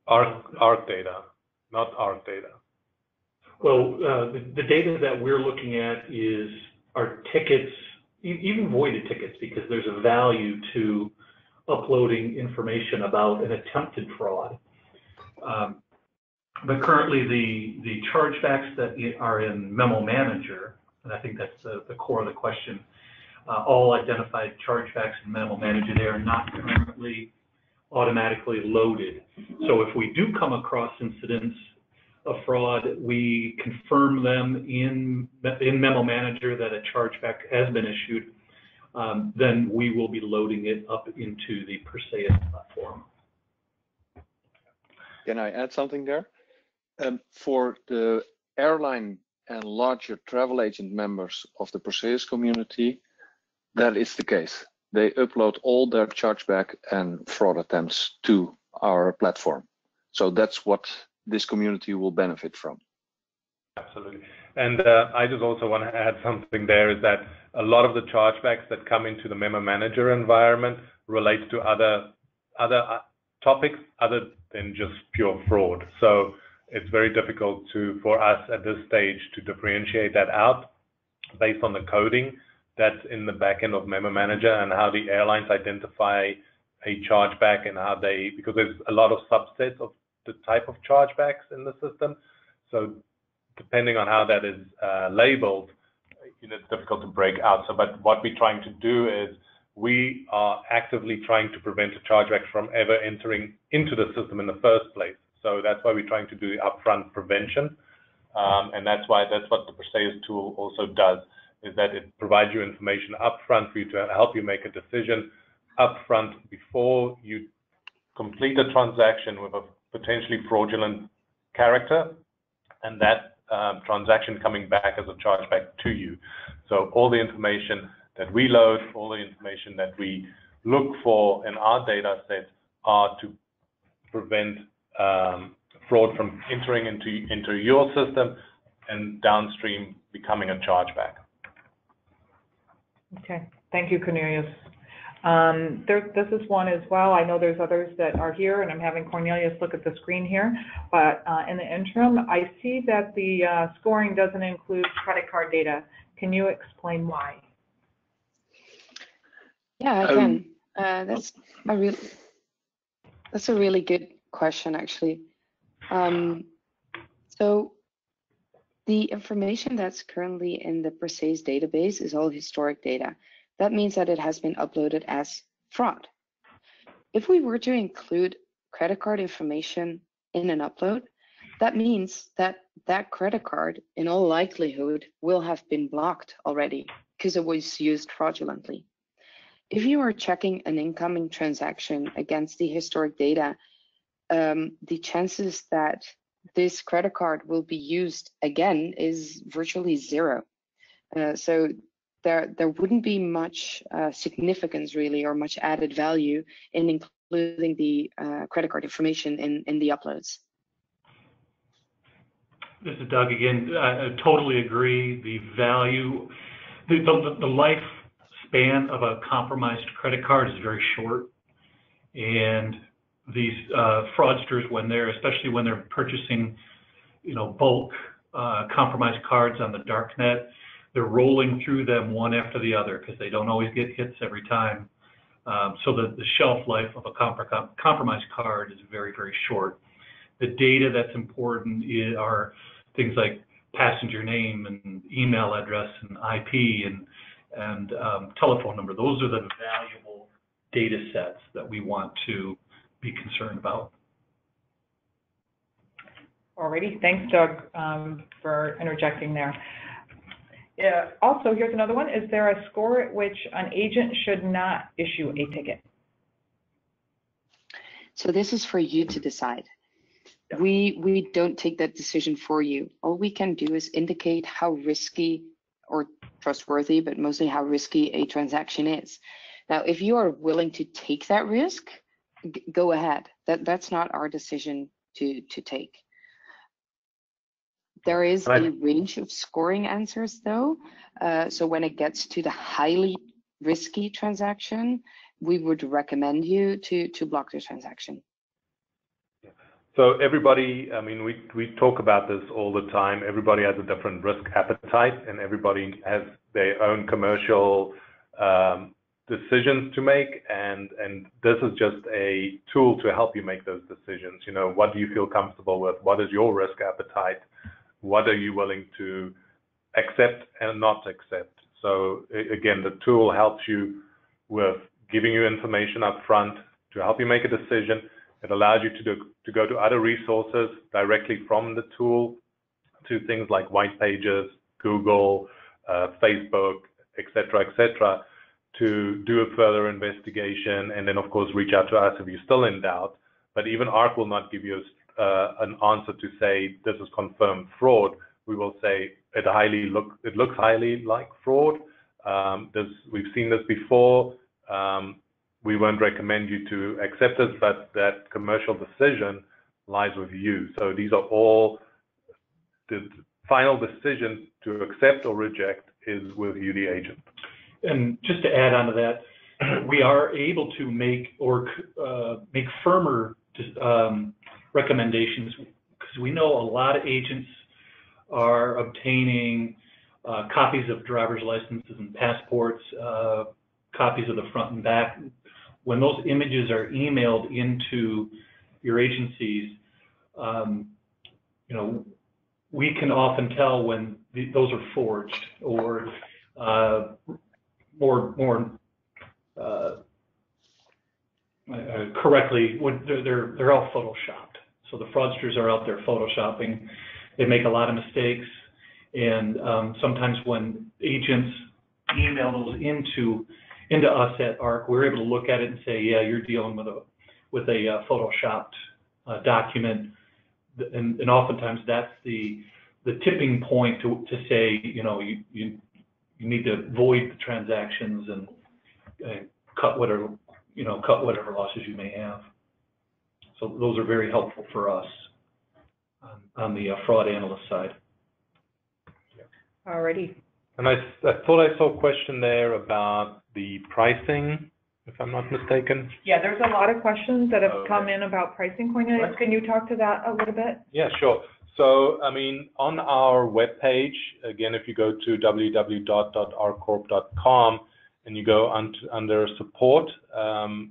ARC data, not ARC data. Well, the data that we're looking at is our tickets, even voided tickets, because there's a value to uploading information about an attempted fraud. But currently the chargebacks that are in Memo Manager, and I think that's the core of the question, all identified chargebacks in Memo Manager, they are not currently automatically loaded. So if we do come across incidents of fraud, we confirm them in Memo Manager that a chargeback has been issued, then we will be loading it up into the Perseus platform. Can I add something there? For the airline and larger travel agent members of the Perseus community, that is the case. They upload all their chargeback and fraud attempts to our platform. So that's what this community will benefit from. Absolutely. And I just also want to add something there, is that a lot of the chargebacks that come into the Memo Manager environment relates to other topics other than just pure fraud. So it's very difficult for us at this stage to differentiate that out based on the coding that's in the back end of Memo Manager and how the airlines identify a chargeback and how they, because there's a lot of subsets of the type of chargebacks in the system. So depending on how that is labeled, it's difficult to break out. So, but what we're trying to do is we are actively trying to prevent a chargeback from ever entering into the system in the first place. So that's why we're trying to do the upfront prevention. And that's what the Perseus tool also does, is that it provides you information upfront for you to help you make a decision upfront before you complete a transaction with a potentially fraudulent character, and that transaction coming back as a chargeback to you. So all the information that we load, all the information that we look for in our data set are to prevent fraud from entering into your system and downstream becoming a chargeback. Okay, thank you, Cornelius. This is one as well. I know there's others that are here, and I'm having Cornelius look at the screen here. But in the interim, I see that the scoring doesn't include credit card data. Can you explain why? Yeah, I can. That's a really good question, actually. So the information that's currently in the Perseus database is all historic data. That means that it has been uploaded as fraud. If we were to include credit card information in an upload, that means that that credit card, in all likelihood, will have been blocked already because it was used fraudulently. If you are checking an incoming transaction against the historic data, the chances that this credit card will be used again is virtually zero. So there wouldn't be much significance really, or much added value in including the credit card information in the uploads. This is Doug again. I totally agree. The value, the lifespan of a compromised credit card is very short, and these fraudsters, especially when they're purchasing, bulk compromised cards on the darknet, they're rolling through them one after the other because they don't always get hits every time. So the shelf life of a compromised card is very, very short. The data that's important are things like passenger name and email address and IP and telephone number. Those are the valuable data sets that we want to be concerned about. Alrighty, thanks, Doug, for interjecting there. Also, here's another one. Is there a score at which an agent should not issue a ticket? So this is for you to decide. We don't take that decision for you. All we can do is indicate how risky or trustworthy, but mostly how risky a transaction is. Now, if you are willing to take that risk, go ahead. That's not our decision to take. There is a range of scoring answers though. So when it gets to the highly risky transaction, we would recommend you to block the transaction. So everybody, I mean, we talk about this all the time. Everybody has a different risk appetite, and everybody has their own commercial decisions to make. And this is just a tool to help you make those decisions. You know, what do you feel comfortable with? What is your risk appetite? What are you willing to accept and not accept? So again, the tool helps you with giving you information up front to help you make a decision. It allows you to go to other resources directly from the tool to things like white pages, Google, Facebook, et cetera, to do a further investigation. And then, of course, reach out to us if you're still in doubt. But even ARC will not give you an answer to say this is confirmed fraud. We will say it looks highly like fraud. We've seen this before. We won't recommend you to accept it, but that commercial decision lies with you. So these are all the final decision to accept or reject is with you, the agent. And just to add on to that, we are able to make firmer recommendations, because we know a lot of agents are obtaining copies of driver's licenses and passports, copies of the front and back. When those images are emailed into your agencies, you know, we can often tell when those are forged, or more correctly, when they're all photoshopped. So the fraudsters are out there photoshopping. They make a lot of mistakes, and sometimes when agents email those into us at ARC, we're able to look at it and say, yeah, you're dealing with a photoshopped document, and oftentimes that's the tipping point to say, you know, you need to void the transactions and cut whatever losses you may have. So those are very helpful for us on the fraud analyst side. Alrighty. And I thought I saw a question there about the pricing, if I'm not mistaken. Yeah, there's a lot of questions that have come in about pricing, Cornelius. Can you talk to that a little bit? Yeah, sure. So, I mean, on our webpage, again, if you go to www.arcorp.com and you go under support,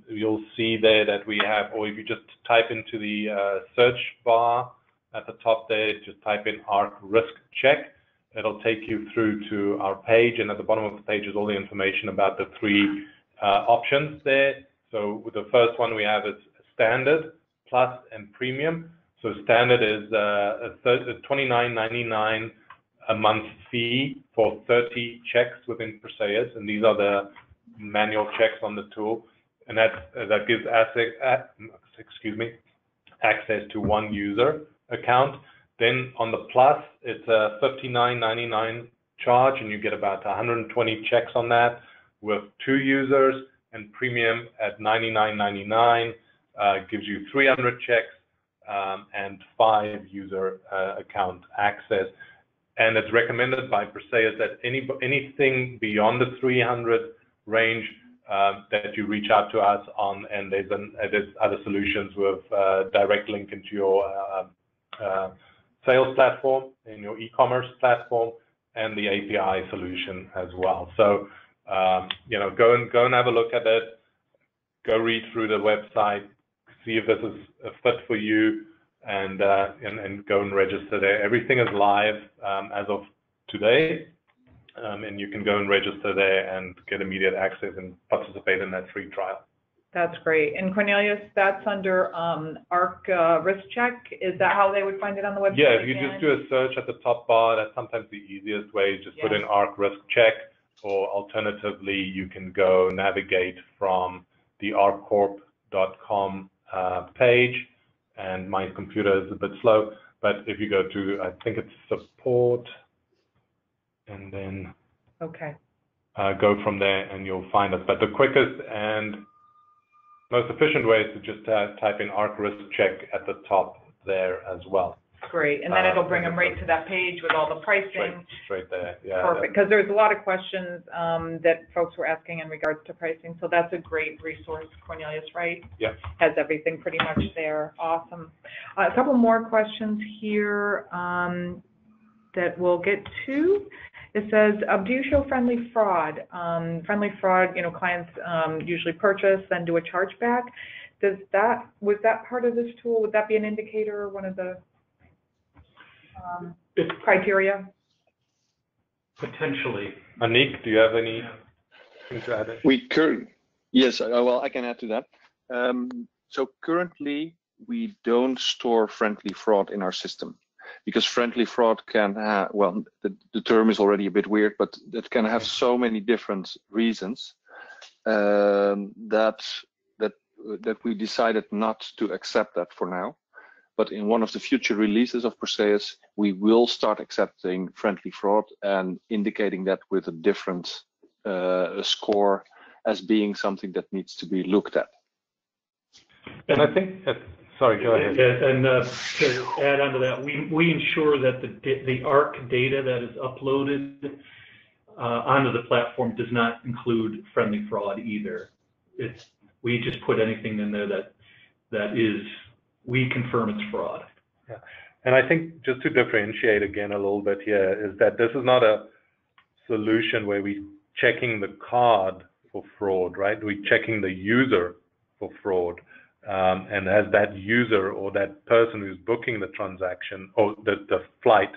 you'll see there that we have, or if you just type into the search bar at the top there, just type in ARC risk check. It'll take you through to our page, and at the bottom of the page is all the information about the three options there. So the first one we have is standard, plus, and premium. So standard is $29.99 a month fee for 30 checks within Perseus, and these are the manual checks on the tool, and that gives access to one user account. Then on the plus, it's a $59.99 charge, and you get about 120 checks on that with 2 users. And premium at $99.99 gives you 300 checks and 5 user account access. And it's recommended by Perseus that anything beyond the 300 range that you reach out to us on, and there's other solutions with direct link into your sales platform, in your e-commerce platform, and the API solution as well. So, you know, go and have a look at it. Go read through the website, see if this is a fit for you, and go and register there. Everything is live as of today, and you can go and register there and get immediate access and participate in that free trial. That's great. And Cornelius, that's under ARC risk check. Is that how they would find it on the website? Yeah, if you just do a search at the top bar, that's sometimes the easiest way. Just put in ARC risk check, or alternatively, you can go navigate from the arcorp.com page. And my computer is a bit slow, but if you go to, I think it's support, and then go from there, and you'll find us. But the quickest and most efficient way is to just type in ARC risk check at the top there as well. Great, and then it'll bring them right to that page with all the pricing. Straight there, yeah. Perfect, because there's a lot of questions that folks were asking in regards to pricing, so that's a great resource, Cornelius, right? Yep. Has everything pretty much there. Awesome. A couple more questions here that we'll get to. It says, do you show friendly fraud? Friendly fraud, clients usually purchase, then do a chargeback. Was that part of this tool? Would that be an indicator, one of the criteria? Potentially. Aniek, do you have anything to add? Yes, well, I can add to that. So currently, we don't store friendly fraud in our system because friendly fraud can have, well, the term is already a bit weird, but it can have so many different reasons that we decided not to accept that for now. But in one of the future releases of Perseus, we will start accepting friendly fraud and indicating that with a different score as being something that needs to be looked at. And I think, sorry, go ahead. And to add on to that, we ensure that the ARC data that is uploaded onto the platform does not include friendly fraud either. We just put anything in there that is, we confirm it's fraud. Yeah. And I think just to differentiate again a little bit here is that this is not a solution where we're checking the card for fraud, right? We're checking the user for fraud. And as that user or that person who's booking the transaction or the flight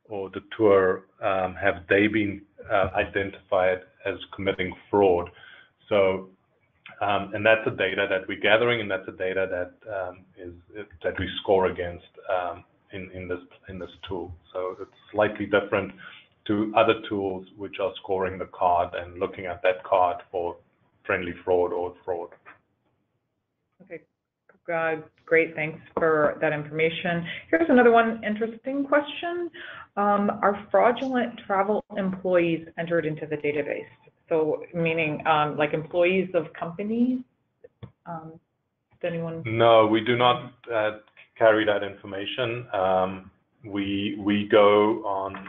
or the tour, have they been identified as committing fraud? So, and that's the data that we're gathering, and that's the data that we score against in this tool. So it's slightly different to other tools which are scoring the card and looking at that card for friendly fraud or fraud. Okay. Great, thanks for that information. Here's another one, interesting question. Are fraudulent travel employees entered into the database? So meaning like employees of companies? Does anyone? No, we do not carry that information. We go on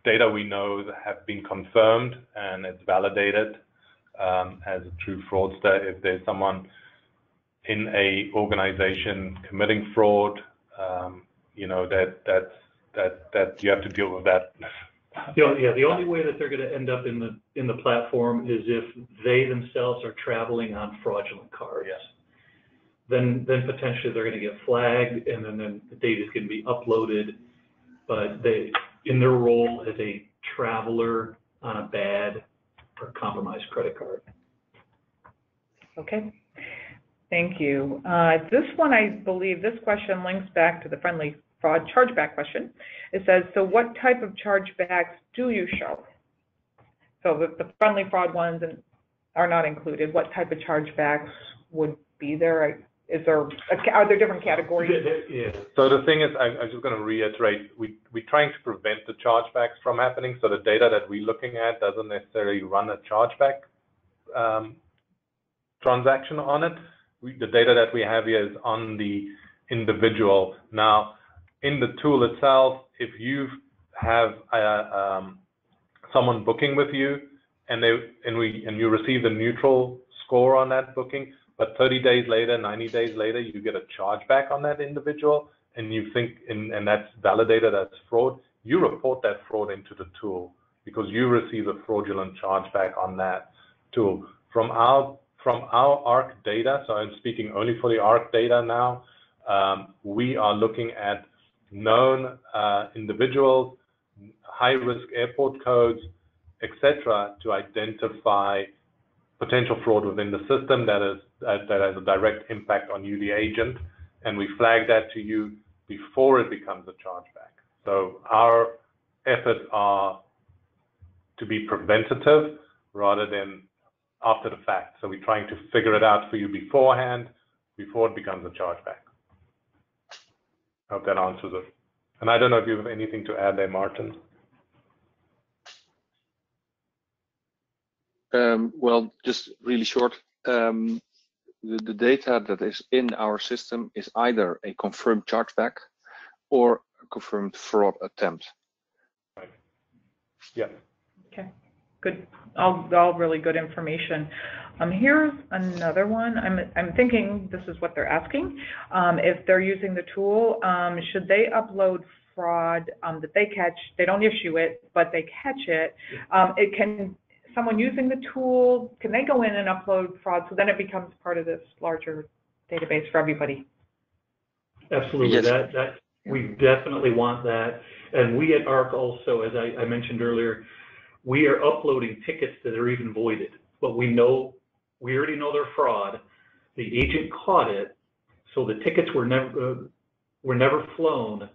data we know that have been confirmed and it's validated as a true fraudster. If there's someone in a organization committing fraud, that you have to deal with that. The only way that they're going to end up in the platform is if they themselves are traveling on fraudulent cards. Yes. Then potentially they're going to get flagged, and then the data is going to be uploaded. But they, in their role as a traveler on a bad or compromised credit card. Okay. Thank you. This one, I believe, this question links back to the friendly fraud chargeback question. It says, so what type of chargebacks do you show? So the friendly fraud ones are not included. What type of chargebacks would be there? Are there different categories? Yeah. So the thing is, I'm just going to reiterate, we're trying to prevent the chargebacks from happening. So the data that we're looking at doesn't necessarily run a chargeback transaction on it. The data that we have here is on the individual. Now, in the tool itself, if you have someone booking with you and you receive a neutral score on that booking, but 30 days later, 90 days later, you get a chargeback on that individual, and you think, and that's validated as fraud, you report that fraud into the tool because you receive a fraudulent chargeback on that tool. From our ARC data, so I'm speaking only for the ARC data now, we are looking at known individuals, high-risk airport codes, etc., to identify potential fraud within the system that has a direct impact on you, the agent, and we flag that to you before it becomes a chargeback. So our efforts are to be preventative rather than after the fact. So we're trying to figure it out for you beforehand, before it becomes a chargeback. I hope that answers it. And I don't know if you have anything to add there, Maarten. Well, just really short. The data that is in our system is either a confirmed chargeback or a confirmed fraud attempt. Right. Yeah. Okay, good. All really good information. Here's another one. I'm thinking this is what they're asking. If they're using the tool, should they upload fraud that they catch? They don't issue it, but they catch it. Someone using the tool, can they go in and upload fraud so then it becomes part of this larger database for everybody? Absolutely. Yes. That we definitely want that. And we at ARC also, as I mentioned earlier, we are uploading tickets that are even voided, but we already know they're fraud. The agent caught it, so the tickets were never flown,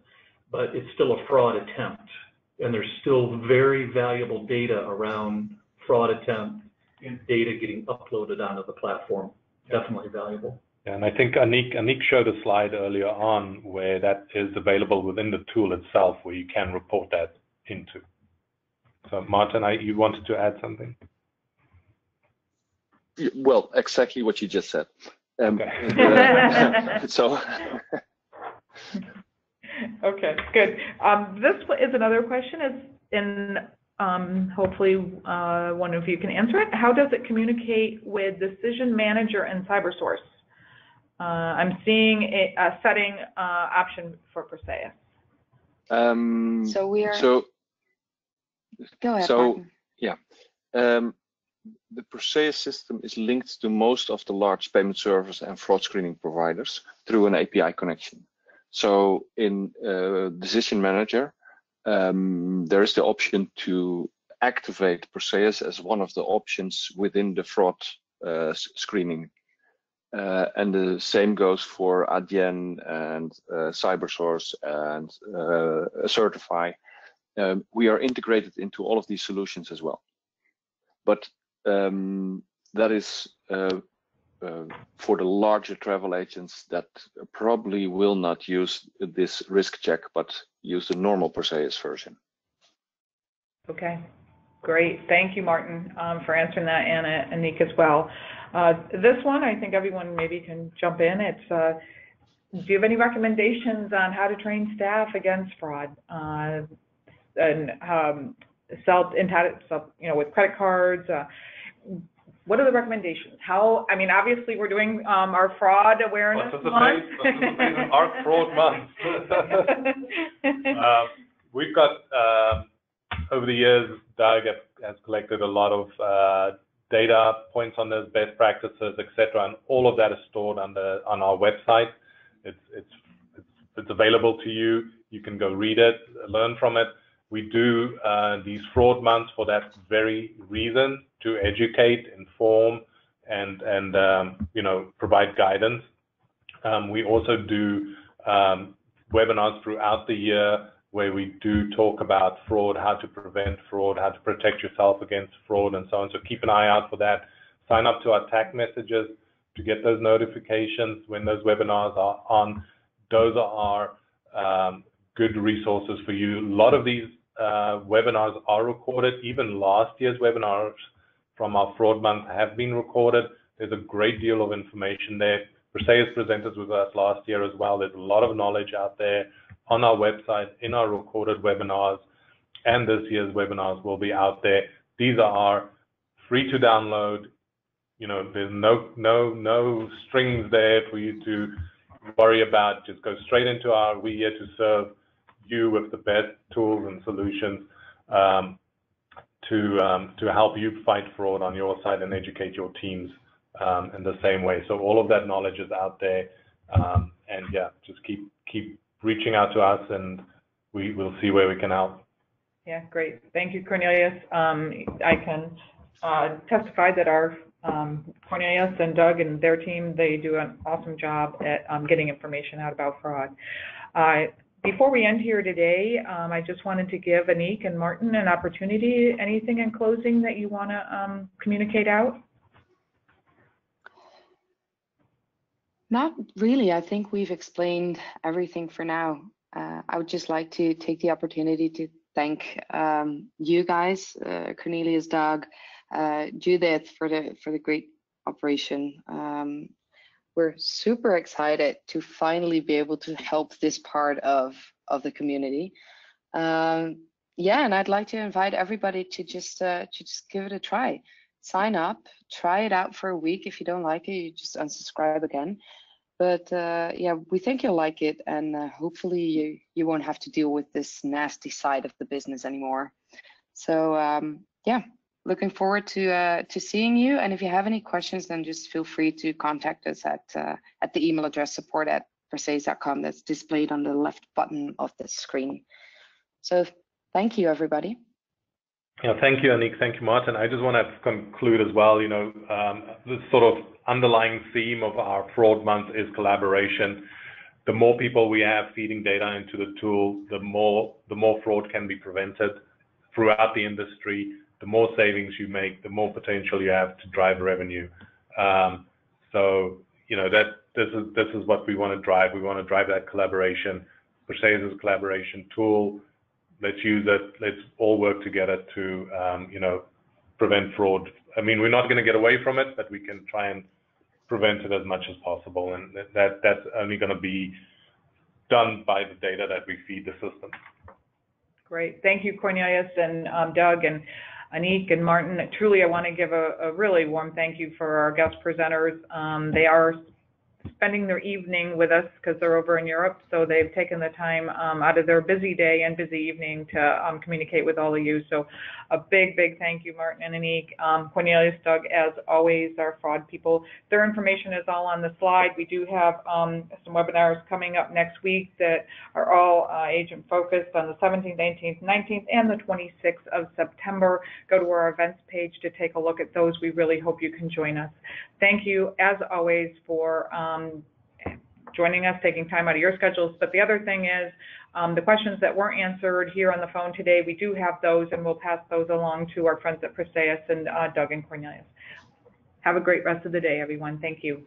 but it's still a fraud attempt. And there's still very valuable data around fraud attempt and data getting uploaded onto the platform. Definitely valuable. Yeah, and I think Aniek showed a slide earlier on where that is available within the tool itself, where you can report that into. So Maarten, you wanted to add something? Well, exactly what you just said. Okay. So. Okay, good. This is another question. It's in, hopefully one of you can answer it. How does it communicate with Decision Manager and CyberSource? I'm seeing a setting option for Perseus. So we are. Go ahead. So Maarten. yeah, the Perseus system is linked to most of the large payment service and fraud screening providers through an API connection. So in Decision Manager, there is the option to activate Perseus as one of the options within the fraud screening. And the same goes for Adyen and CyberSource and Certify. We are integrated into all of these solutions as well. But that is for the larger travel agents that probably will not use this risk check, but use the normal Perseus version. Okay, great. Thank you, Maarten, for answering that, and Aniek as well. This one, I think everyone maybe can jump in. It's, do you have any recommendations on how to train staff against fraud? And with credit cards, what are the recommendations? I mean, obviously we're doing our fraud awareness month. ARC Fraud Month. We've got, over the years, Doug has collected a lot of data points on those best practices, etc., and all of that is stored on our website. It's available to you. You can go read it, learn from it. We do these fraud months for that very reason, to educate, inform, and provide guidance. We also do webinars throughout the year where we do talk about fraud, how to prevent fraud, how to protect yourself against fraud, and so on. So keep an eye out for that. Sign up to our TAC messages to get those notifications when those webinars are on. Those are good resources for you. A lot of these webinars are recorded. Even last year's webinars from our fraud month have been recorded. There's a great deal of information there. Perseus presented with us last year as well. There's a lot of knowledge out there on our website, in our recorded webinars, and this year's webinars will be out there. These are free to download. There's no strings there for you to worry about. Just go straight into we're here to serve you with the best tools and solutions to help you fight fraud on your side and educate your teams in the same way. So all of that knowledge is out there, and yeah, just keep reaching out to us, and we will see where we can help. Yeah, great. Thank you, Cornelius. I can testify that our Cornelius and Doug and their team, they do an awesome job at getting information out about fraud. Before we end here today, I just wanted to give Aniek and Maarten an opportunity. Anything in closing that you want to communicate out? Not really. I think we've explained everything for now. I would just like to take the opportunity to thank you guys, Cornelius, Doug, Judith, for the great operation. We're super excited to finally be able to help this part of of the community. Yeah, and I'd like to invite everybody to just give it a try. Sign up, try it out for a week. If you don't like it, you just unsubscribe again. But yeah, we think you'll like it, and hopefully you won't have to deal with this nasty side of the business anymore. So yeah, looking forward to seeing you. And if you have any questions, then just feel free to contact us at the email address support@perseus.com that's displayed on the left button of the screen. So thank you, everybody. Yeah, thank you, Aniek. Thank you, Maarten. I just want to conclude as well, you know, this sort of underlying theme of our fraud month is collaboration. The more people we have feeding data into the tool, the more fraud can be prevented throughout the industry. The more savings you make, the more potential you have to drive revenue. So, you know, this is what we want to drive. We want to drive that collaboration. Perseus is a collaboration tool. Let's use it. Let's all work together to, you know, prevent fraud. I mean, we're not going to get away from it, but we can try and prevent it as much as possible. And that's only going to be done by the data that we feed the system. Great. Thank you, Cornelius and Doug and Aniek and Maarten. Truly, I want to give a really warm thank you for our guest presenters. They are spending their evening with us because they're over in Europe, so they've taken the time out of their busy day and busy evening to communicate with all of you. So a big thank you, Maarten and Aniek. Cornelius, Doug, as always, our fraud people. Their information is all on the slide. We do have some webinars coming up next week that are all agent focused on the 17th, 18th, 19th, and the 26th of September. Go to our events page to take a look at those. We really hope you can join us. Thank you, as always, for joining us, taking time out of your schedules. But the other thing is the questions that weren't answered here on the phone today, we do have those, and we'll pass those along to our friends at Perseus and Doug and Cornelius. Have a great rest of the day, everyone. Thank you.